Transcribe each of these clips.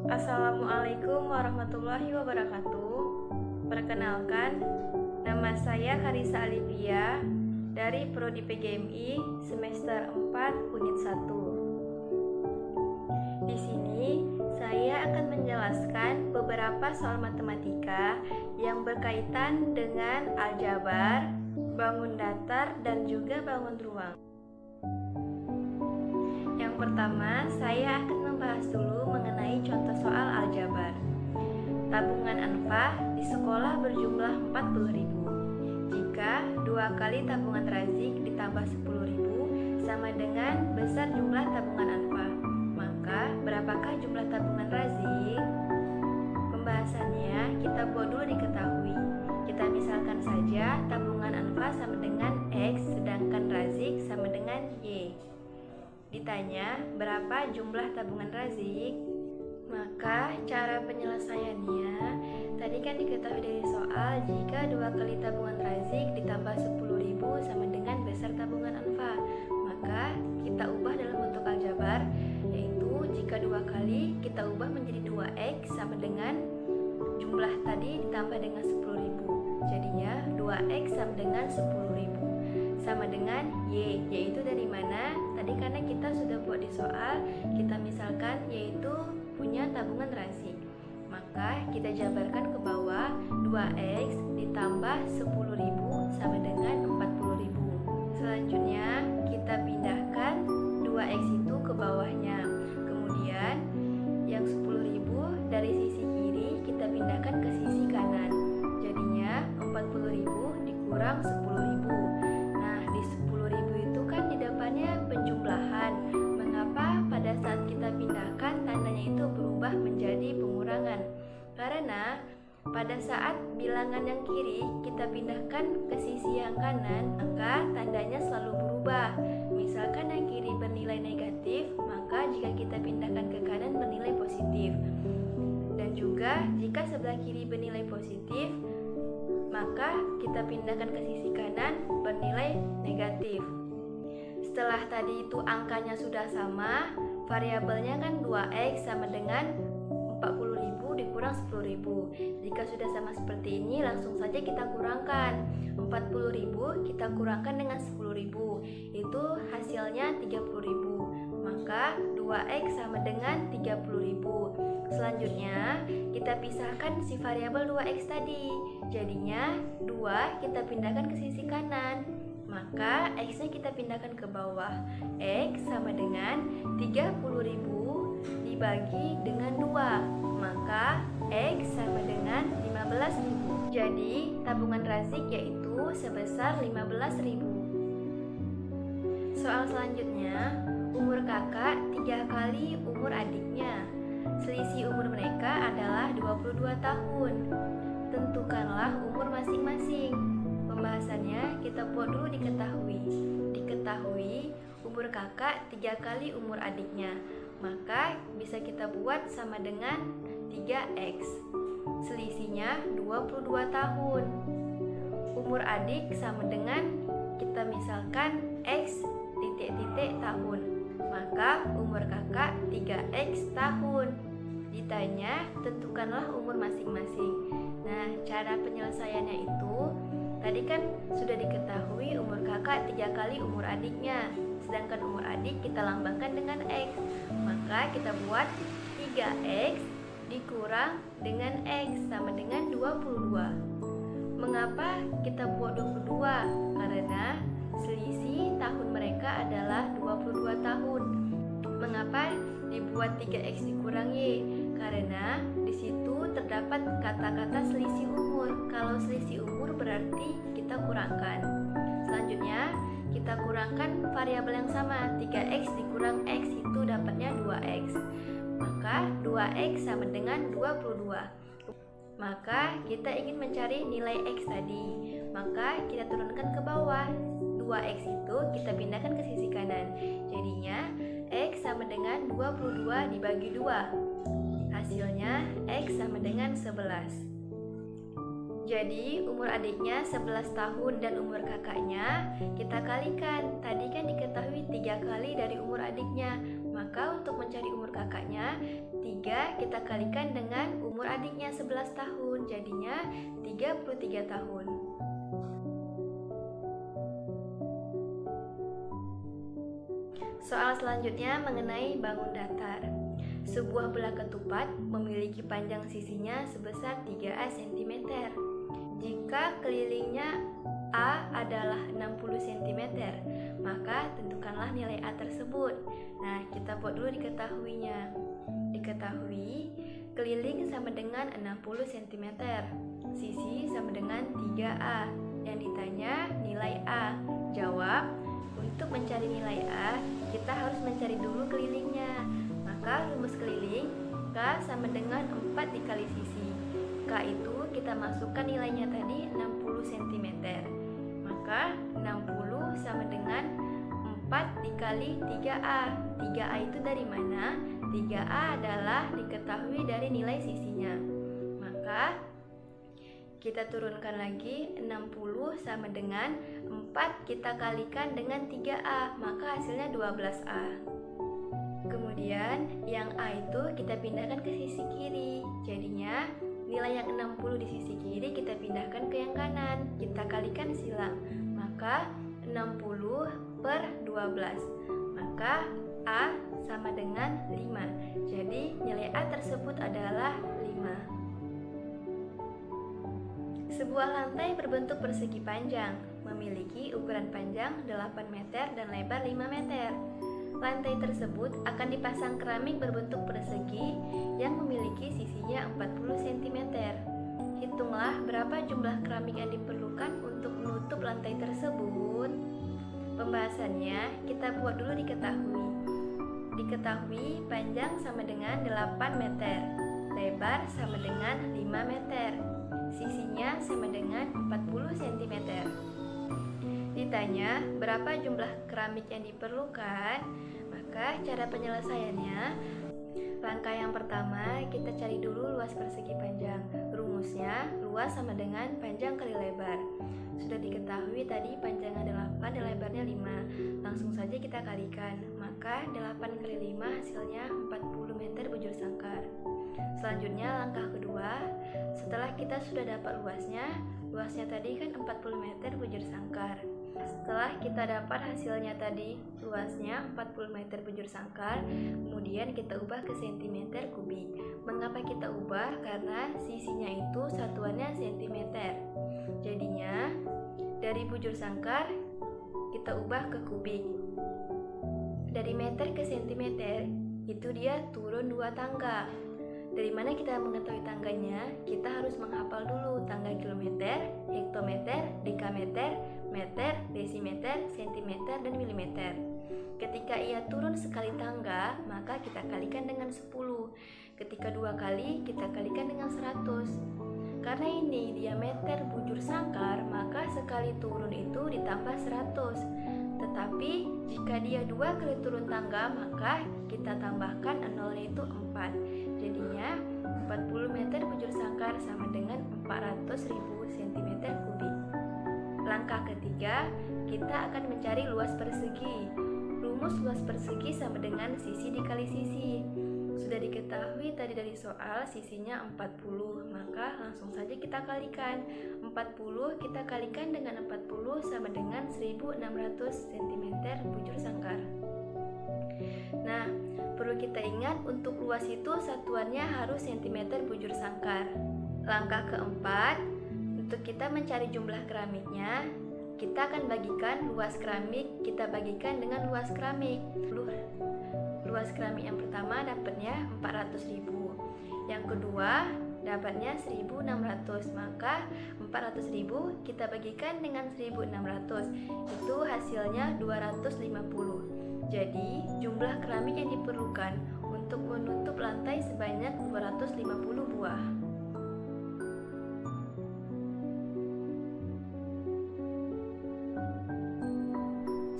Assalamualaikum warahmatullahi wabarakatuh. Perkenalkan, nama saya Karisa Alivia dari Prodi PGMI semester 4 unit 1. Di sini saya akan menjelaskan beberapa soal matematika yang berkaitan dengan aljabar, bangun datar, dan juga bangun ruang. Yang pertama, saya akan membahas dulu mengenai contoh soal aljabar. Tabungan anfah di sekolah berjumlah 40.000. Jika 2 kali tabungan razik ditambah 10.000 sama dengan besar jumlah tabungan anfah, maka berapakah jumlah tabungan razik? Pembahasannya kita buat dulu diketahui. Kita misalkan saja tabungan anfah sama dengan X, sedangkan razik sama dengan Y. Ditanya berapa jumlah tabungan razik, maka cara penyelesaiannya tadi kan diketahui dari soal jika 2 kali tabungan razik ditambah 10.000 sama dengan besar tabungan anfah, maka kita ubah dalam bentuk aljabar, yaitu jika 2 kali kita ubah menjadi 2x sama dengan jumlah tadi ditambah dengan 10.000, jadinya 2x sama dengan 10.000 sama dengan Y, yaitu dari mana? Tadi karena kita sudah buat di soal, kita misalkan yaitu punya tabungan razik. Maka kita jabarkan ke bawah, 2x ditambah 10.000 sama dengan 40.000. Selanjutnya kita pindahkan 2x itu ke bawahnya. Kemudian yang 10.000 dari sisi kiri kita pindahkan ke sisi kanan. Jadinya 40.000 dikurang 10.000. Di 10.000 itu kan di depannya penjumlahan. Mengapa pada saat kita pindahkan tandanya itu berubah menjadi pengurangan? Karena pada saat bilangan yang kiri kita pindahkan ke sisi yang kanan, maka tandanya selalu berubah. Misalkan yang kiri bernilai negatif, maka jika kita pindahkan ke kanan bernilai positif. Dan juga jika sebelah kiri bernilai positif, maka kita pindahkan ke sisi kanan bernilai negatif. Setelah tadi itu angkanya sudah sama, variabelnya kan 2x sama dengan 40.000 dikurang 10.000. Jika sudah sama seperti ini, langsung saja kita kurangkan. 40.000 kita kurangkan dengan 10.000, itu hasilnya 30.000. Maka 2x sama dengan 30.000. Selanjutnya kita pisahkan si variabel 2x tadi. Jadinya 2 kita pindahkan ke sisi kanan, maka x-nya kita pindahkan ke bawah. X sama dengan 30.000 dibagi dengan 2, maka x sama dengan 15.000. Jadi tabungan razik yaitu sebesar 15.000. Soal selanjutnya, umur kakak 3 kali umur adiknya. Selisih umur mereka adalah 22 tahun. Tentukanlah umur masing-masing. Pembahasannya kita buat dulu diketahui. Diketahui umur kakak 3 kali umur adiknya, maka bisa kita buat sama dengan 3x. Selisihnya 22 tahun. Umur adik sama dengan, kita misalkan x titik-titik tahun, maka umur kakak 3x tahun. Ditanya, tentukanlah umur masing-masing. Nah, cara penyelesaiannya itu tadi kan sudah diketahui umur kakak 3 kali umur adiknya, sedangkan umur adik kita lambangkan dengan x. Maka kita buat 3x dikurang dengan x sama dengan 22. Mengapa kita buat 22? Karena selisih tahun mereka adalah 22 tahun. Mengapa dibuat 3x dikurang y? Karena di situ terdapat kata-kata selisih umur. Kalau selisih umur berarti kita kurangkan. Selanjutnya kita kurangkan variabel yang sama. 3x dikurang x itu dapatnya 2x. Maka 2x sama dengan 22. Maka kita ingin mencari nilai x tadi. Maka kita turunkan ke bawah. 2x itu kita pindahkan ke sisi kanan. Jadinya x sama dengan 22 dibagi 2. Hasilnya x sama dengan 11. Jadi umur adiknya 11 tahun dan umur kakaknya kita kalikan. Tadi kan diketahui 3 kali dari umur adiknya, Maka untuk mencari umur kakaknya, 3 kita kalikan dengan umur adiknya 11 tahun, jadinya 33 tahun. Soal selanjutnya mengenai bangun datar. Sebuah bola ketupat memiliki panjang sisinya sebesar 3A cm. Jika kelilingnya A adalah 60 cm, maka tentukanlah nilai A tersebut. Nah, kita buat dulu diketahuinya. Diketahui, keliling sama dengan 60 cm, sisi sama dengan 3A. Yang ditanya nilai A. Jawab, untuk mencari nilai A, kita harus mencari dulu kelilingnya. Maka rumus keliling K sama dengan 4 dikali sisi. K itu kita masukkan nilainya tadi 60 cm. Maka 60 sama dengan 4 dikali 3A. 3A itu dari mana? 3A adalah diketahui dari nilai sisinya. Maka kita turunkan lagi, 60 sama dengan 4 kita kalikan dengan 3A, maka hasilnya 12A. Kemudian yang A itu kita pindahkan ke sisi kiri. Jadinya nilai yang 60 di sisi kiri kita pindahkan ke yang kanan. Kita kalikan silang. Maka 60 per 12. Maka A sama dengan 5. Jadi nilai A tersebut adalah 5. Sebuah lantai berbentuk persegi panjang, memiliki ukuran panjang 8 meter dan lebar 5 meter. Lantai tersebut akan dipasang keramik berbentuk persegi yang memiliki sisinya 40 cm. Hitunglah berapa jumlah keramik yang diperlukan untuk menutup lantai tersebut. Pembahasannya kita buat dulu diketahui. Diketahui panjang sama dengan 8 meter, lebar sama dengan 5 meter, sisinya sama dengan 40 cm. Ditanya berapa jumlah keramik yang diperlukan, maka cara penyelesaiannya, langkah yang pertama kita cari dulu luas persegi panjang. Rumusnya luas sama dengan panjang kali lebar. Sudah diketahui tadi panjangnya 8 dan lebarnya 5. Langsung saja kita kalikan. Maka 8 kali 5 hasilnya 40 meter bujur sangkar. Selanjutnya langkah kedua, setelah kita sudah dapat luasnya tadi kan 40 meter bujur sangkar. Setelah kita dapat hasilnya tadi, luasnya 40 meter bujur sangkar, kemudian kita ubah ke cm kubik. Mengapa kita ubah? Karena sisinya itu satuannya cm. Jadinya dari bujur sangkar kita ubah ke kubik. Dari meter ke cm itu dia turun 2 tangga. Dari mana kita mengetahui tangganya? Kita harus menghafal dulu tangga kilometer, hektometer, dekameter, meter, desimeter, sentimeter, dan milimeter. Ketika ia turun sekali tangga, maka kita kalikan dengan 10. Ketika 2 kali, kita kalikan dengan 100. Karena ini diameter bujur sangkar, maka sekali turun itu ditambah 100. Tetapi jika dia 2 kali turun tangga, maka kita tambahkan nolnya itu 4. Jadinya 40 meter bujur sangkar sama dengan 400.000 cm kubik. Langkah ketiga, kita akan mencari luas persegi. Rumus luas persegi sama dengan sisi dikali sisi. Sudah diketahui tadi dari soal sisinya 40, maka langsung saja kita kalikan. 40 kita kalikan dengan 40 sama dengan 1600 cm bujur sangkar. Nah, perlu kita ingat untuk luas itu satuannya harus cm bujur sangkar. Langkah keempat, untuk kita mencari jumlah keramiknya, kita akan bagikan luas keramik, kita bagikan dengan luas keramik. Luas keramik yang pertama dapatnya 400.000, yang kedua dapatnya 1.600, maka 400.000 kita bagikan dengan 1.600, itu hasilnya 250. Jadi jumlah keramik yang diperlukan untuk menutup lantai sebanyak 250 buah.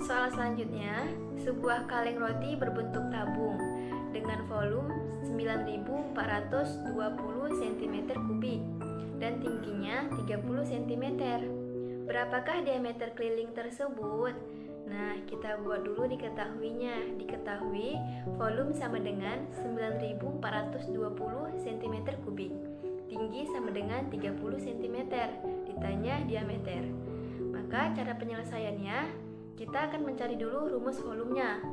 Soal selanjutnya, sebuah kaleng roti berbentuk tabung dengan volume 9.420 cm kubik dan tingginya 30 cm. Berapakah diameter keliling tersebut? Nah, kita kita buat dulu diketahuinya. Diketahui volume sama dengan 9420 cm3. Tinggi sama dengan 30 cm. Ditanya diameter. Maka cara penyelesaiannya, kita akan mencari dulu rumus volumenya.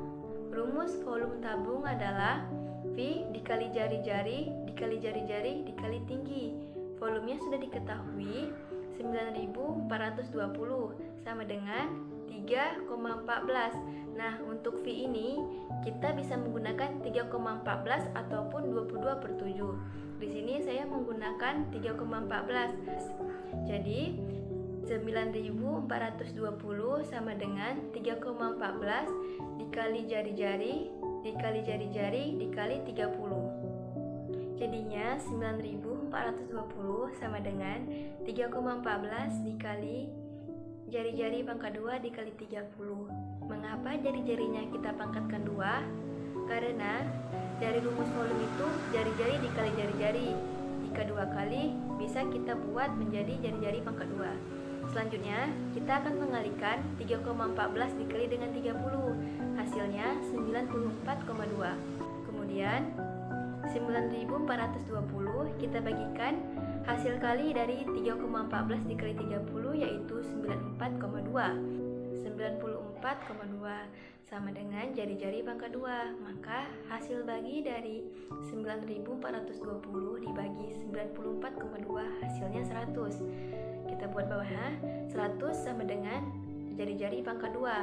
Rumus volume tabung adalah V dikali jari-jari dikali jari-jari dikali tinggi. Volumenya sudah diketahui 9420 sama dengan 3,14. Nah, untuk V ini kita bisa menggunakan 3,14 ataupun 22/7. Di sini saya menggunakan 3,14. Jadi 9420 sama dengan 3,14 dikali jari-jari dikali jari-jari dikali 30. Jadinya 9420 sama dengan 3,14 dikali jari-jari pangkat 2 dikali 30. Mengapa jari-jarinya kita pangkatkan 2? Karena dari rumus volume itu jari-jari dikali jari-jari. Jika 2 kali bisa kita buat menjadi jari-jari pangkat 2. Selanjutnya kita akan mengalihkan 3,14 dikali dengan 30. Hasilnya 94,2. Kemudian 9420 kita bagikan hasil kali dari 3,14 dikali 30 yaitu 94,2. 94,2 sama dengan jari-jari pangkat 2. Maka hasil bagi dari 9420 dibagi 94,2 hasilnya 100. Kita buat bawahnya 100 sama dengan jari-jari pangkat 2.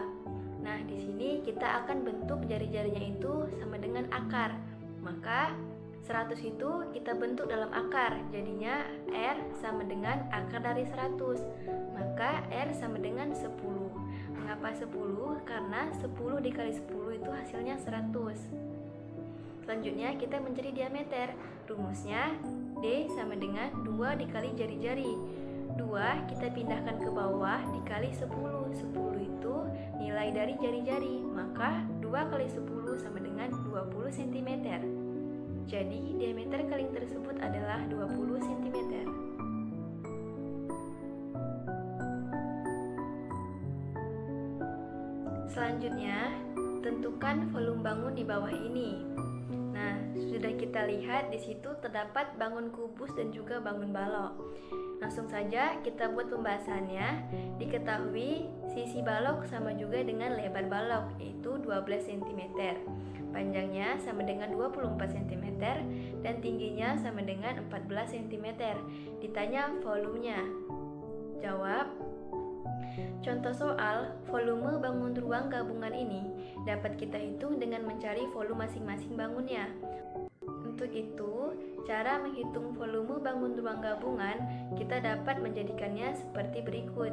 Nah, di sini kita akan bentuk jari-jarinya itu sama dengan akar. Maka 100 itu kita bentuk dalam akar. Jadinya R sama dengan akar dari 100. Maka R sama dengan 10. Mengapa 10? Karena 10 dikali 10 itu hasilnya 100. Selanjutnya kita mencari diameter. Rumusnya D sama dengan 2 dikali jari-jari. 2 kita pindahkan ke bawah dikali 10. 10 itu nilai dari jari-jari. Maka 2 kali 10 sama dengan 20 cm. Jadi diameter kaleng tersebut adalah 20 cm. Selanjutnya, tentukan volume bangun di bawah ini. Nah, sudah kita lihat di situ terdapat bangun kubus dan juga bangun balok. Langsung saja kita buat pembahasannya. Diketahui sisi balok sama juga dengan lebar balok, yaitu 12 cm. Panjangnya sama dengan 24 cm dan tingginya sama dengan 14 cm. Ditanya volumenya. Jawab. Contoh soal, volume bangun ruang gabungan ini dapat kita hitung dengan mencari volume masing-masing bangunnya. Untuk itu, cara menghitung volume bangun ruang gabungan kita dapat menjadikannya seperti berikut.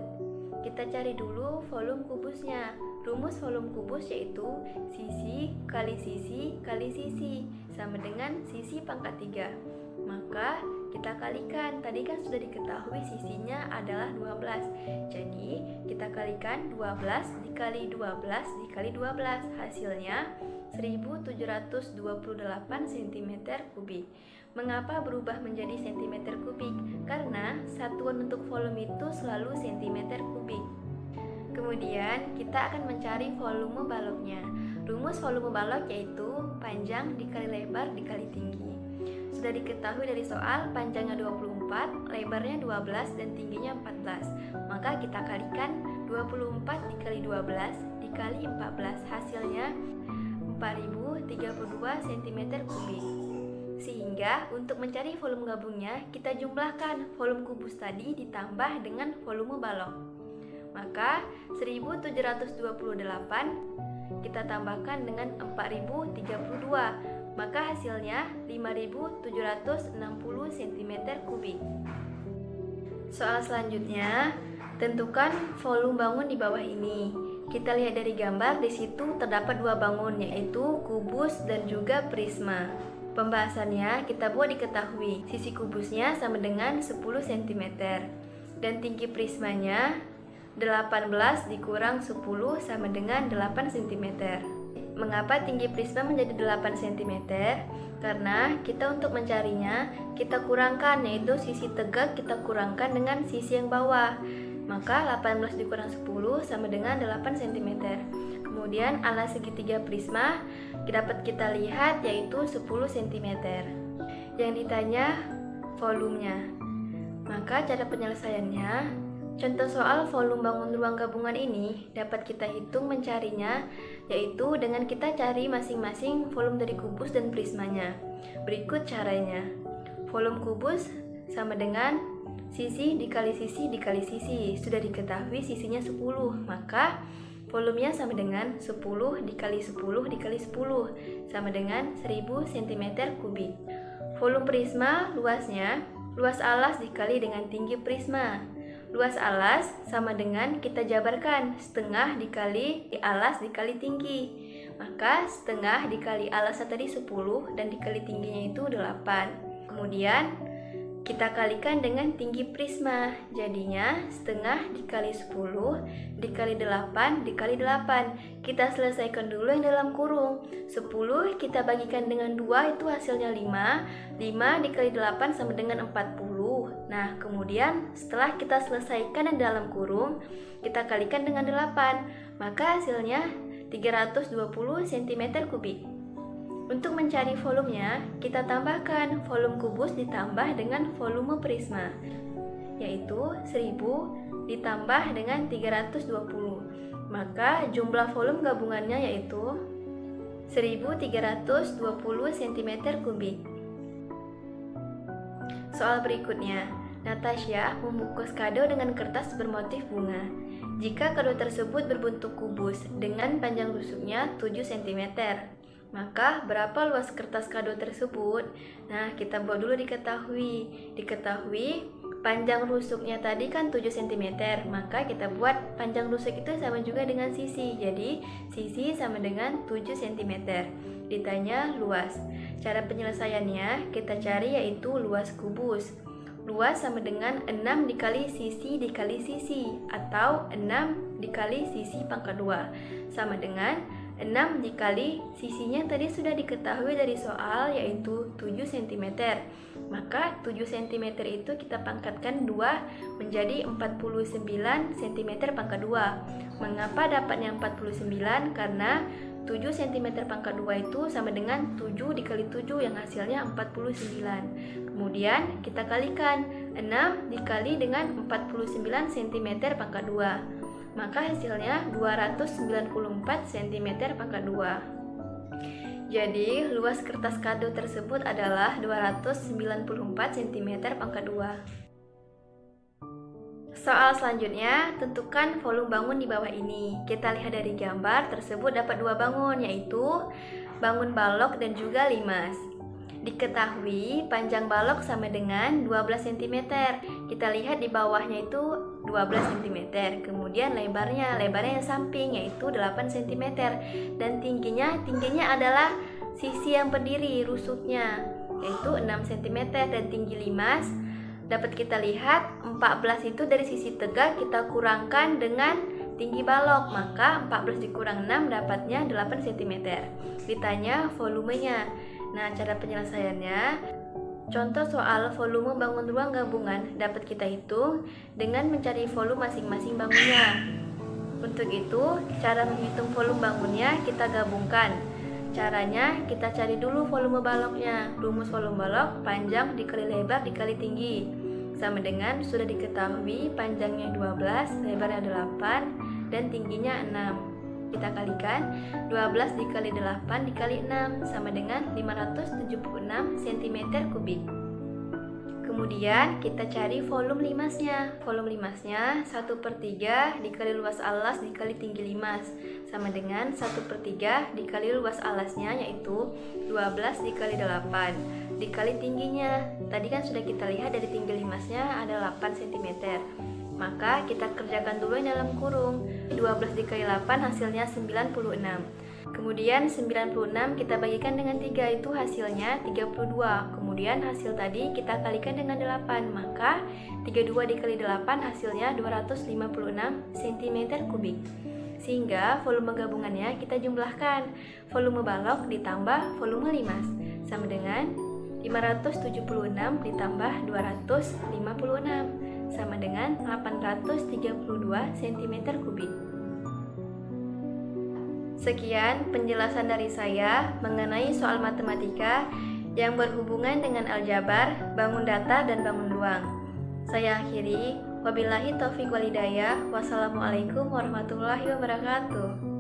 Kita cari dulu volume kubusnya. Rumus volume kubus yaitu sisi kali sisi kali sisi sama dengan sisi pangkat 3. Maka kita kalikan. Tadi kan sudah diketahui sisinya adalah 12. Jadi kita kalikan 12 dikali 12 dikali 12. Hasilnya 1728 cm3. Mengapa berubah menjadi cm3? Karena satuan untuk volume itu selalu cm3. Kemudian kita akan mencari volume baloknya. Rumus volume balok yaitu panjang dikali lebar dikali tinggi. Sudah diketahui dari soal panjangnya 24, lebarnya 12 dan tingginya 14. Maka kita kalikan 24 dikali 12 dikali 14. Hasilnya 4032 cm3. Sehingga untuk mencari volume gabungnya kita jumlahkan volume kubus tadi ditambah dengan volume balok. Maka 1728 kita tambahkan dengan 4032. Maka hasilnya 5760 cm3. Soal selanjutnya, tentukan volume bangun di bawah ini. Kita lihat dari gambar, di situ terdapat dua bangun yaitu kubus dan juga prisma. Pembahasannya kita buat diketahui. Sisi kubusnya sama dengan 10 cm dan tinggi prismanya 18 dikurang 10 sama dengan 8 cm. Mengapa tinggi prisma menjadi 8 cm? Karena kita untuk mencarinya kita kurangkan, yaitu sisi tegak kita kurangkan dengan sisi yang bawah. Maka 18 dikurang 10 sama dengan 8 cm. Kemudian alas segitiga prisma dapat kita lihat yaitu 10 cm. Yang ditanya volumenya. Maka cara penyelesaiannya, contoh soal volume bangun ruang gabungan ini dapat kita hitung mencarinya, yaitu dengan kita cari masing-masing volume dari kubus dan prismanya. Berikut caranya. Volume kubus sama dengan sisi dikali sisi dikali sisi. Sudah diketahui sisinya 10, maka volumenya sama dengan 10 dikali 10 dikali 10 sama dengan 1000 cm3. Volume prisma luasnya, luas alas dikali dengan tinggi prisma. Luas alas sama dengan kita jabarkan setengah dikali alas dikali tinggi. Maka setengah dikali alasnya tadi 10 dan dikali tingginya itu 8. Kemudian kita kalikan dengan tinggi prisma. Jadinya setengah dikali 10 dikali 8 dikali 8. Kita selesaikan dulu yang dalam kurung. 10 kita bagikan dengan 2 itu hasilnya 5. 5 dikali 8 sama dengan 40. Nah, kemudian setelah kita selesaikan yang dalam kurung, kita kalikan dengan 8. Maka hasilnya 320 cm3. Untuk mencari volumenya, kita tambahkan volume kubus ditambah dengan volume prisma, yaitu 1000 ditambah dengan 320. Maka jumlah volume gabungannya yaitu 1320 cm3. Soal berikutnya, Natasha membungkus kado dengan kertas bermotif bunga. Jika kado tersebut berbentuk kubus dengan panjang rusuknya 7 cm, maka berapa luas kertas kado tersebut? Nah, kita buat dulu diketahui. Panjang rusuknya tadi kan 7 cm, maka kita buat panjang rusuk itu sama juga dengan sisi. Jadi, sisi sama dengan 7 cm. Ditanya luas. Cara penyelesaiannya kita cari yaitu luas kubus. Luas sama dengan 6 dikali sisi dikali sisi, atau 6 dikali sisi pangkat 2 sama dengan 6 dikali sisinya tadi sudah diketahui dari soal yaitu 7 cm. Maka 7 cm itu kita pangkatkan 2 menjadi 49 cm pangkat 2. Mengapa dapatnya 49? Karena 7 cm pangkat 2 itu sama dengan 7 dikali 7 yang hasilnya 49. Kemudian kita kalikan 6 dikali dengan 49 cm pangkat 2. Maka hasilnya 294 cm pangkat 2. Jadi luas kertas kado tersebut adalah 294 cm pangkat 2. Soal selanjutnya, tentukan volume bangun di bawah ini. Kita lihat dari gambar tersebut dapat dua bangun, yaitu bangun balok dan juga limas. Diketahui panjang balok sama dengan 12 cm. Kita lihat di bawahnya itu 12 cm. Kemudian lebarnya yang samping yaitu 8 cm. Dan tingginya adalah sisi yang berdiri rusuknya yaitu 6 cm. Dan tinggi limas dapat kita lihat 14 itu dari sisi tegak kita kurangkan dengan tinggi balok, maka 14 dikurang 6 dapatnya 8 cm. Ditanya volumenya. Nah, cara penyelesaiannya, contoh soal volume bangun ruang gabungan dapat kita hitung dengan mencari volume masing-masing bangunnya. Untuk itu, cara menghitung volume bangunnya kita gabungkan. Caranya, kita cari dulu volume baloknya. Rumus volume balok, panjang dikali lebar dikali tinggi. Sama dengan sudah diketahui panjangnya 12, lebarnya 8, dan tingginya 6. Kita kalikan 12 dikali 8 dikali 6 sama dengan 576 cm3. Kemudian kita cari volume limasnya. Volume limasnya 1/3 dikali luas alas dikali tinggi limas sama dengan 1/3 dikali luas alasnya yaitu 12 dikali 8 dikali tingginya. Tadi kan sudah kita lihat dari tinggi limasnya ada 8 cm. Maka kita kerjakan dulu yang dalam kurung. 12 dikali 8 hasilnya 96. Kemudian 96 kita bagikan dengan 3 itu hasilnya 32. Kemudian hasil tadi kita kalikan dengan 8. Maka 32 dikali 8 hasilnya 256 cm3. Sehingga volume gabungannya kita jumlahkan. Volume balok ditambah volume limas sama dengan 576 ditambah 256 sama dengan 832 cm3. Sekian penjelasan dari saya mengenai soal matematika yang berhubungan dengan aljabar, bangun data, dan bangun ruang. Saya akhiri, wabillahi taufiq walhidayah. Wassalamualaikum warahmatullahi wabarakatuh.